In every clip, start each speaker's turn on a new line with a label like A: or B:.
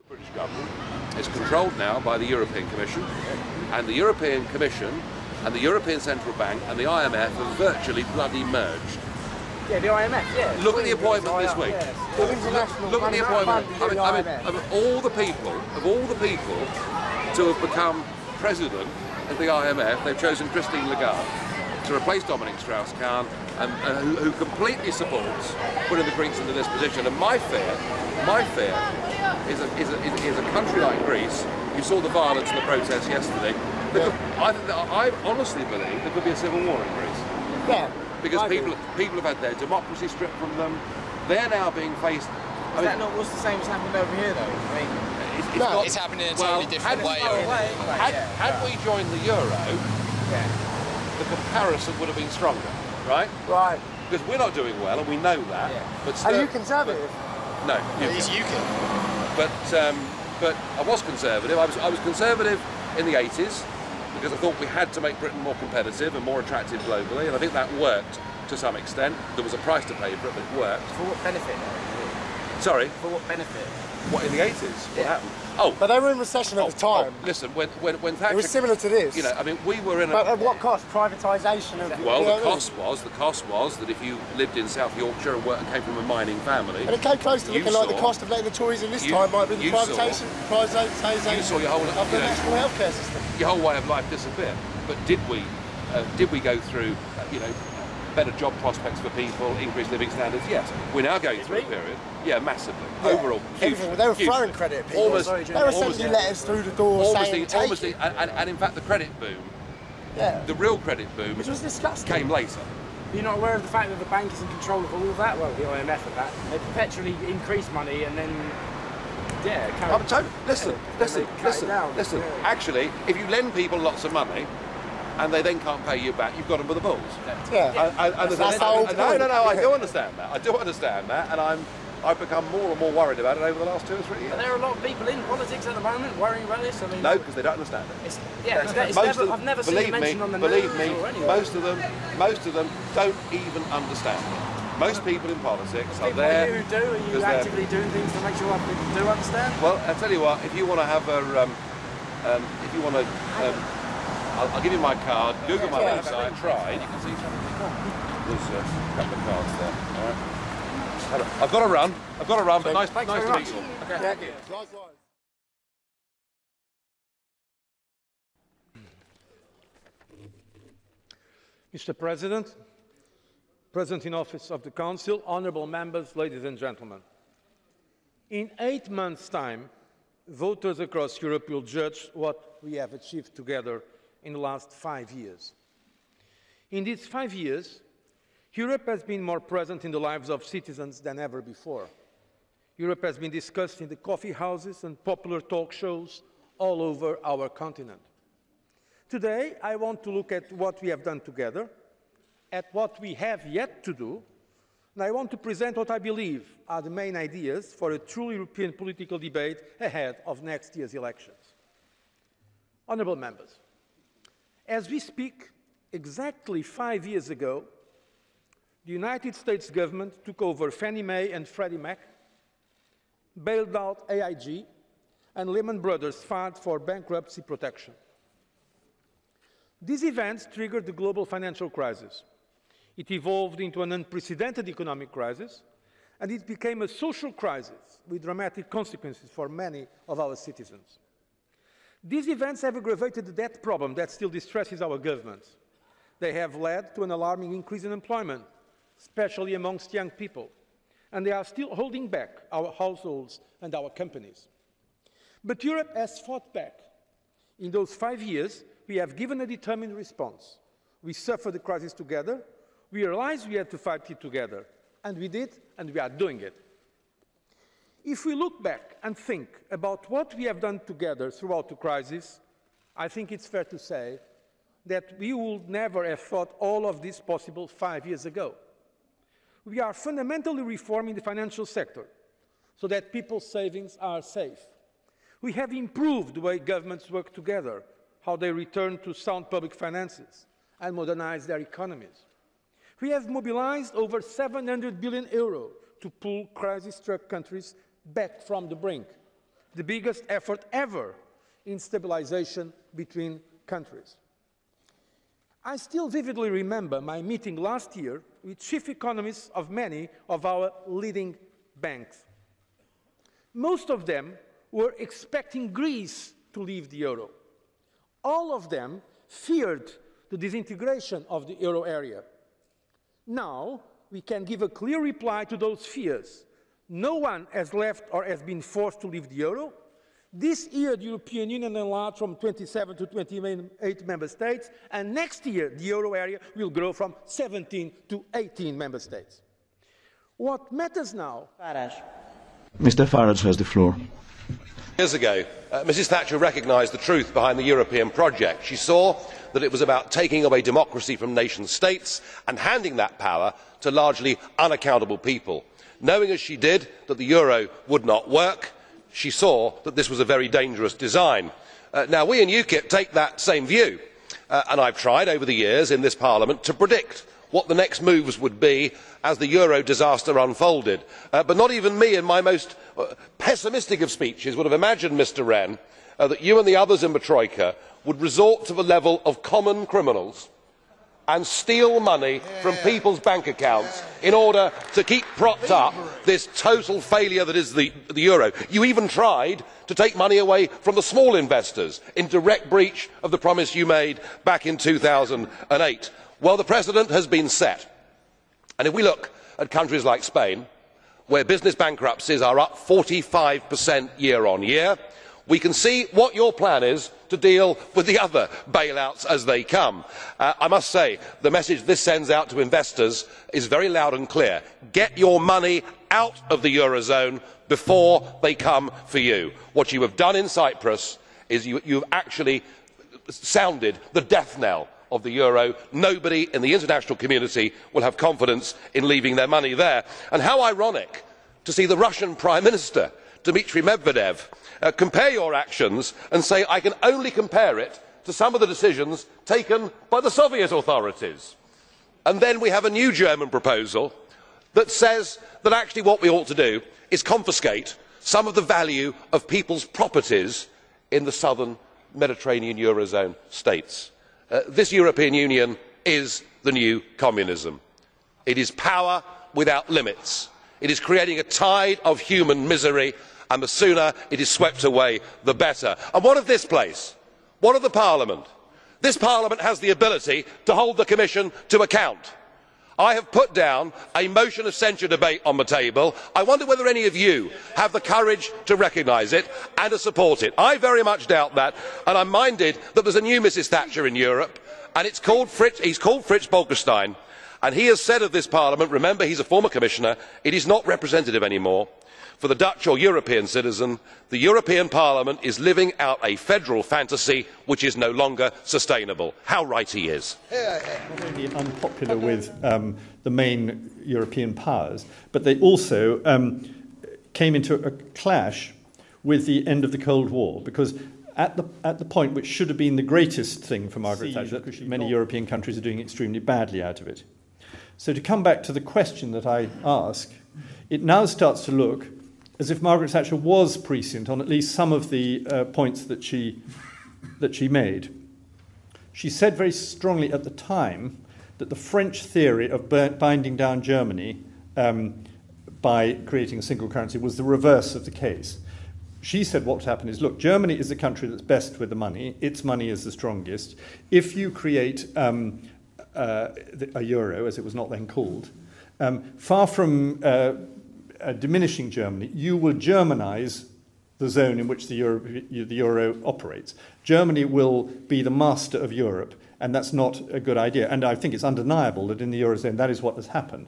A: The British government is controlled now by the European Commission, and the European Commission and the European Central Bank and the IMF have virtually bloody merged.
B: Yeah, the IMF, yeah.
A: Look at the appointment this week. Look at the appointment. I mean, all the people to have become president of the IMF, they've chosen Christine Lagarde to replace Dominic Strauss-Kahn, and who completely supports putting the Greeks into this position. And my fear is a country like Greece. You saw the violence and the protests yesterday. I honestly believe there could be a civil war in Greece.
B: Yeah.
A: Because people have had their democracy stripped from them. They're now being faced.
B: Is that not what's the same as happened over here, though? I mean,
C: it's happened in a totally different way.
A: Had we joined the euro, the comparison would have been stronger, right?
B: Right.
A: Because we're not doing well, and we know that.
B: Yeah.
A: But still,
B: are you conservative?
A: No.
C: He's UKIP.
A: But I was conservative. I was conservative in the 80s because I thought we had to make Britain more competitive and more attractive globally, and I think that worked to some extent. There was a price to pay for it, but it worked.
B: For what benefit?
A: Sorry?
B: For what benefit?
A: What, in the 80s? What happened? Oh,
B: but they were in recession at the time.
A: Listen, when Thatcher...
B: It was similar to this.
A: You know, I mean, we were in a...
B: But at what cost? Privatisation of...
A: Well, the cost was that if you lived in South Yorkshire and came from a mining family...
B: And it came close to looking like the cost of letting the Tories in this time might be the privatisation
A: you saw your whole,
B: of the national healthcare system.
A: Your whole way of life disappear. But did we go through, better job prospects for people, increased living standards? Yes. We're now going through a period. Yeah, massively. Yeah. Overall, huge.
B: They were throwing credit at people. They were sending letters through the door saying,
A: and in fact, the credit boom, the real credit boom,
B: which was disgusting,
A: came later.
D: You're not aware of the fact that the bank is in control of all of that? Well, the IMF of that. They perpetually increase money and then,
A: listen.
D: Yeah.
A: Actually, if you lend people lots of money, and they then can't pay you back, you've got them by the balls.
B: Yeah.
A: That's the whole point. No, I do understand that. And I've become more and more worried about it over the last 2 or 3 years.
D: But there are a lot of people in politics at the moment worrying about this. I mean,
A: no, because they don't understand it.
D: I've never seen it mentioned on the news.
A: Believe me, most of them don't even understand it. Most people in politics are there.
D: People who do, are you actively doing things to make sure other people do understand?
A: Well, I'll tell you what, if you want to have I'll give you my card, Google my website, try, and you can see there's a couple of cards there. All right. I've got to run, but nice to meet you. Okay.
B: Thank you. Likewise.
E: Mr. President, President in Office of the Council, honourable members, ladies and gentlemen. In 8 months' time, voters across Europe will judge what we have achieved together in the last 5 years. In these 5 years, Europe has been more present in the lives of citizens than ever before. Europe has been discussed in the coffee houses and popular talk shows all over our continent. Today, I want to look at what we have done together, at what we have yet to do, and I want to present what I believe are the main ideas for a true European political debate ahead of next year's elections. Honourable members, as we speak, exactly 5 years ago, the United States government took over Fannie Mae and Freddie Mac, bailed out AIG, and Lehman Brothers filed for bankruptcy protection. These events triggered the global financial crisis. It evolved into an unprecedented economic crisis, and it became a social crisis with dramatic consequences for many of our citizens. These events have aggravated the debt problem that still distresses our governments. They have led to an alarming increase in employment, especially amongst young people, and they are still holding back our households and our companies. But Europe has fought back. In those 5 years, we have given a determined response. We suffered the crisis together, we realized we had to fight it together, and we did, and we are doing it. If we look back and think about what we have done together throughout the crisis, I think it's fair to say that we would never have thought all of this possible 5 years ago. We are fundamentally reforming the financial sector so that people's savings are safe. We have improved the way governments work together, how they return to sound public finances and modernize their economies. We have mobilized over 700 billion euro to pull crisis-struck countries back from the brink. the biggest effort ever in stabilization between countries. I still vividly remember my meeting last year with chief economists of many of our leading banks. Most of them were expecting Greece to leave the euro. All of them feared the disintegration of the euro area. Now, we can give a clear reply to those fears. No one has left or has been forced to leave the euro. This year, the European Union enlarged from 27 to 28 member states, and next year, the euro area will grow from 17 to 18 member states. What matters now...
F: Mr. Farage has the floor.
G: Years ago, Mrs. Thatcher recognised the truth behind the European project. She saw that it was about taking away democracy from nation states and handing that power to largely unaccountable people. Knowing as she did that the euro would not work, she saw that this was a very dangerous design. Now, we in UKIP take that same view, and I have tried over the years in this Parliament to predict what the next moves would be as the euro disaster unfolded. But not even me in my most pessimistic of speeches would have imagined, Mr Rehn, that you and the others in the Troika would resort to the level of common criminals and steal money from people's bank accounts in order to keep propped up this total failure that is the euro. You even tried to take money away from the small investors in direct breach of the promise you made back in 2008. Well, the precedent has been set. And if we look at countries like Spain, where business bankruptcies are up 45% year on year, we can see what your plan is to deal with the other bailouts as they come. I must say, the message this sends out to investors is very loud and clear. Get your money out of the Eurozone before they come for you. What you have done in Cyprus is you have actually sounded the death knell of the euro. Nobody in the international community will have confidence in leaving their money there. And how ironic to see the Russian Prime Minister, Dmitry Medvedev, compare your actions and say, I can only compare it to some of the decisions taken by the Soviet authorities. And then we have a new German proposal that says that actually what we ought to do is confiscate some of the value of people's properties in the southern Mediterranean Eurozone states. This European Union is the new communism. It is power without limits. It is creating a tide of human misery, and the sooner it is swept away, the better. And what of this place? What of the Parliament? This Parliament has the ability to hold the Commission to account. I have put down a motion of censure debate on the table. I wonder whether any of you have the courage to recognise it and to support it. I very much doubt that, and I'm minded that there's a new Mrs Thatcher in Europe, and he's called Fritz Bolkestein, and he has said of this Parliament, remember he's a former commissioner, it is not representative anymore. For the Dutch or European citizen, the European Parliament is living out a federal fantasy which is no longer sustainable. How right he is.
H: Not only unpopular with the main European powers, but they also came into a clash with the end of the Cold War, because at the point which should have been the greatest thing for Margaret Thatcher, many European countries are doing extremely badly out of it. So to come back to the question that I ask, it now starts to look as if Margaret Thatcher was prescient on at least some of the points that she made. She said very strongly at the time that the French theory of binding down Germany by creating a single currency was the reverse of the case. She said what would happen is, look, Germany is the country that's best with the money. Its money is the strongest. If you create a euro, as it was not then called, far from diminishing Germany, you will Germanize the zone in which the euro operates. Germany will be the master of Europe, and that's not a good idea. And I think it's undeniable that in the eurozone that is what has happened.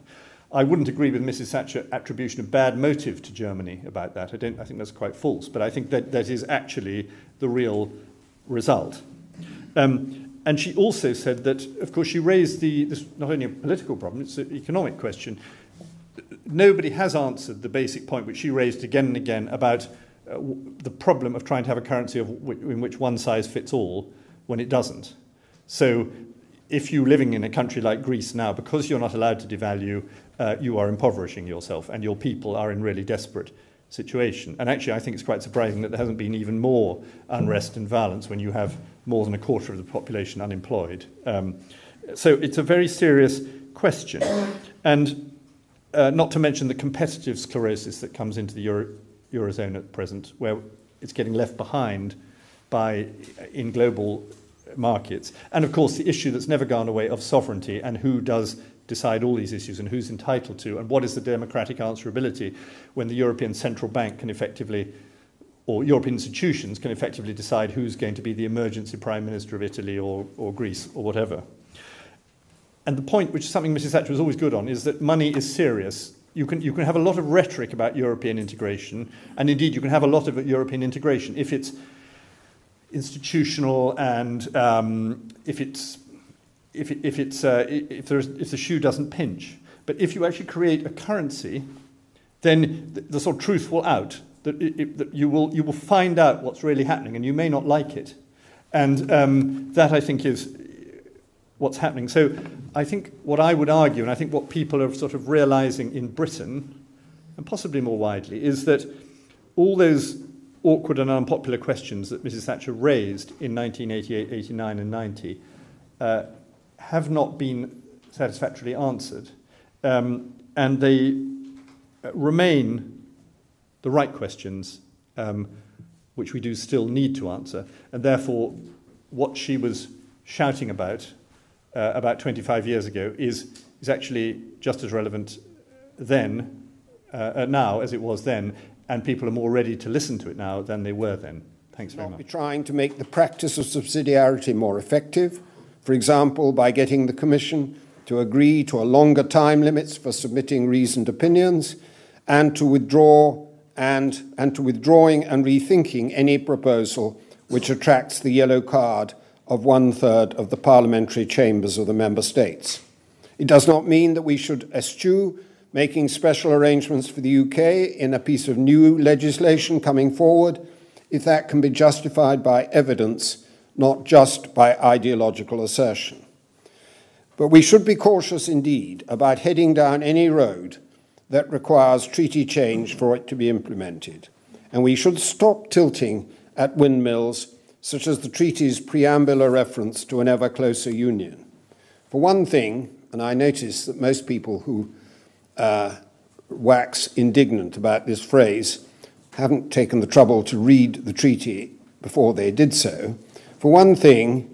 H: I wouldn't agree with Mrs. Thatcher's attribution of bad motive to Germany about that. I think that's quite false, but I think that is actually the real result. And she also said that, of course, she raised this not only a political problem, it's an economic question. Nobody has answered the basic point which she raised again and again about the problem of trying to have a currency in which one size fits all when it doesn't. So if you're living in a country like Greece now, because you're not allowed to devalue, you are impoverishing yourself and your people are in really desperate situation. And actually, I think it's quite surprising that there hasn't been even more unrest and violence when you have more than a quarter of the population unemployed. So it's a very serious question. And not to mention the competitive sclerosis that comes into the Eurozone at present, where it's getting left behind in global markets. And of course, the issue that's never gone away of sovereignty and who does decide all these issues and who's entitled to, and what is the democratic answerability when the European Central Bank can effectively, or European institutions can effectively decide who's going to be the emergency Prime Minister of Italy or Greece or whatever. And the point, which is something Mrs. Thatcher was always good on, is that money is serious. You can have a lot of rhetoric about European integration, and indeed you can have a lot of European integration if it's institutional and if the shoe doesn't pinch. But if you actually create a currency, then the sort of truth will out. That you will find out what's really happening, and you may not like it. And that, I think, is what's happening. So I think what I would argue, and I think what people are sort of realising in Britain, and possibly more widely, is that all those awkward and unpopular questions that Mrs. Thatcher raised in 1988, 89 and 90 have not been satisfactorily answered. And they remain the right questions, which we do still need to answer. And therefore, what she was shouting about 25 years ago is actually just as relevant now as it was then, and people are more ready to listen to it now than they were then. Thanks very much.
I: Be trying to make the practice of subsidiarity more effective, for example, by getting the Commission to agree to a longer time limits for submitting reasoned opinions, and to withdrawing and rethinking any proposal which attracts the yellow card of 1/3 of the parliamentary chambers of the member states. It does not mean that we should eschew making special arrangements for the UK in a piece of new legislation coming forward, if that can be justified by evidence, not just by ideological assertion. But we should be cautious indeed about heading down any road that requires treaty change for it to be implemented. And we should stop tilting at windmills, such as the treaty's preambular reference to an ever closer union. For one thing, and I notice that most people who wax indignant about this phrase haven't taken the trouble to read the treaty before they did so. For one thing,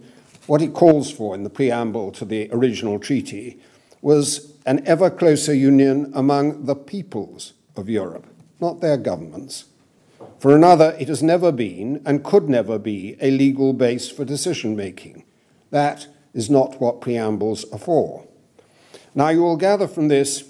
I: what it calls for in the preamble to the original treaty was an ever closer union among the peoples of Europe, not their governments. For another, it has never been and could never be a legal base for decision-making. That is not what preambles are for. Now, you will gather from this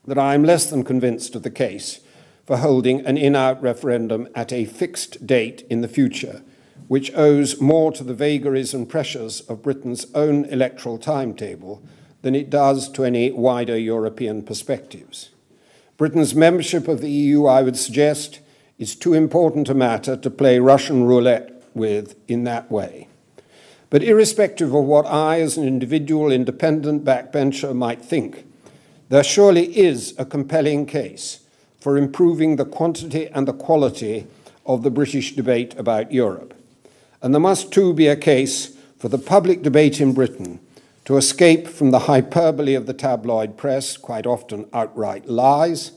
I: that I am less than convinced of the case for holding an in-out referendum at a fixed date in the future, which owes more to the vagaries and pressures of Britain's own electoral timetable than it does to any wider European perspectives. Britain's membership of the EU, I would suggest, is too important a matter to play Russian roulette with in that way. But irrespective of what I, as an individual independent backbencher, might think, there surely is a compelling case for improving the quantity and the quality of the British debate about Europe. And there must too be a case for the public debate in Britain to escape from the hyperbole of the tabloid press, quite often outright lies,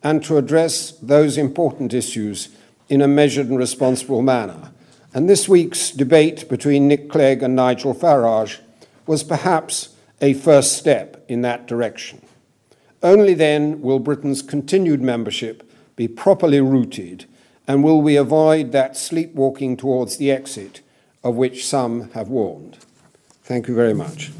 I: and to address those important issues in a measured and responsible manner. And this week's debate between Nick Clegg and Nigel Farage was perhaps a first step in that direction. Only then will Britain's continued membership be properly rooted, and will we avoid that sleepwalking towards the exit of which some have warned. Thank you very much.